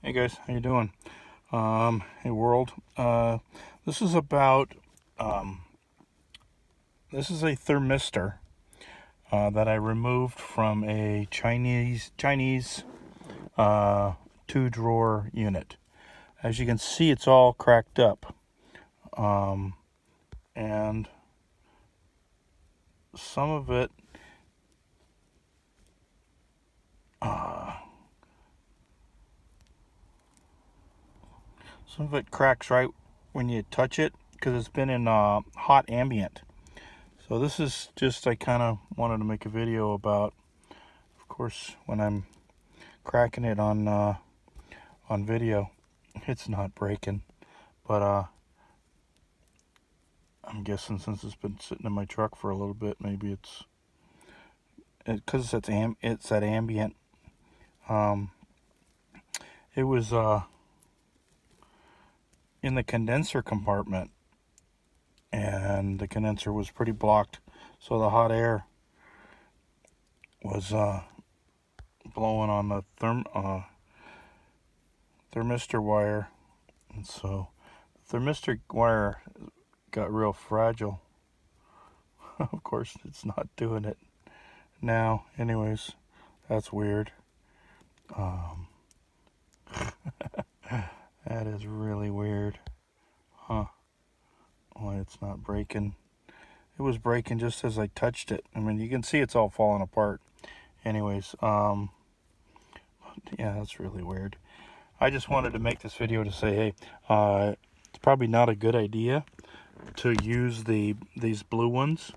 Hey guys, how you doing? Hey world. This is about this is a thermistor that I removed from a Chinese 2-drawer unit. As you can see, it's all cracked up, and some of it cracks right when you touch it because it's been in hot ambient. So this is just, I kind of wanted to make a video about, of course, when I'm cracking it on video, it's not breaking, but I'm guessing since it's been sitting in my truck for a little bit, maybe it's because it's at ambient. It was in the condenser compartment, and the condenser was pretty blocked, so the hot air was blowing on the thermistor wire, and so the thermistor wire got real fragile. Of course, it's not doing it now. Anyways, that's weird. That is really weird. Huh. Why it's not breaking. It was breaking just as I touched it. I mean, you can see it's all falling apart. Anyways, yeah, that's really weird. I just wanted to make this video to say, hey, it's probably not a good idea to use these blue ones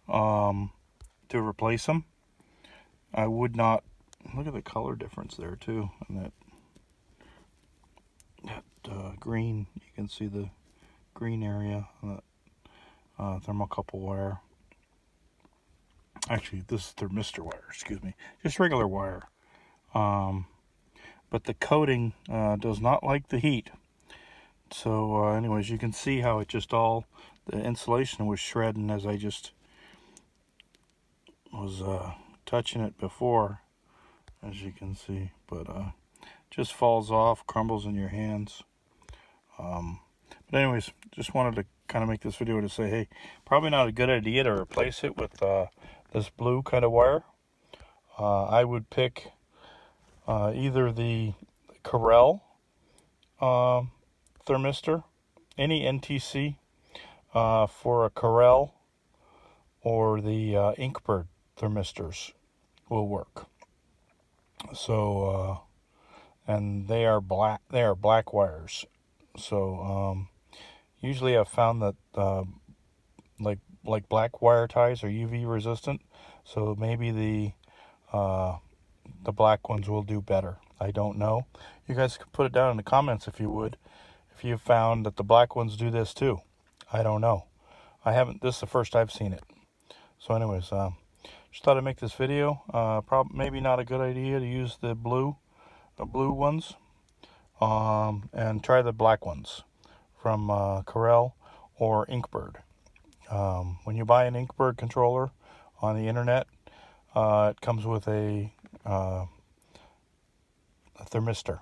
to replace them. I would not. Look at the color difference there too, and that green. You can see the green area on that thermocouple wire. Actually, this is thermistor wire. Excuse me, just regular wire. But the coating does not like the heat. So, anyways, you can see how it just all the insulation was shredding as I just was touching it before, as you can see, but just falls off, crumbles in your hands. But anyways, just wanted to kind of make this video to say, hey, probably not a good idea to replace it with this blue kind of wire. I would pick either the Corel thermistor, any NTC for a Corel, or the Inkbird thermistors will work. So and they are black wires. So usually I've found that like black wire ties are UV resistant, so maybe the black ones will do better. I don't know. You guys can put it down in the comments if you would, if you found that the black ones do this too. I don't know. I haven't. This is the first I've seen it. So anyways, just thought I'd make this video. Maybe not a good idea to use the blue ones, and try the black ones from Corel or Inkbird. When you buy an Inkbird controller on the internet, it comes with a thermistor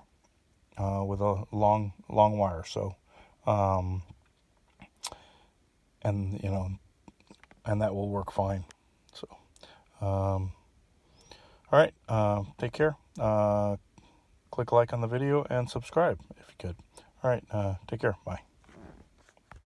with a long wire. So, and you know, and that will work fine. So, all right, take care. Click like on the video and subscribe if you could. All right, take care. Bye.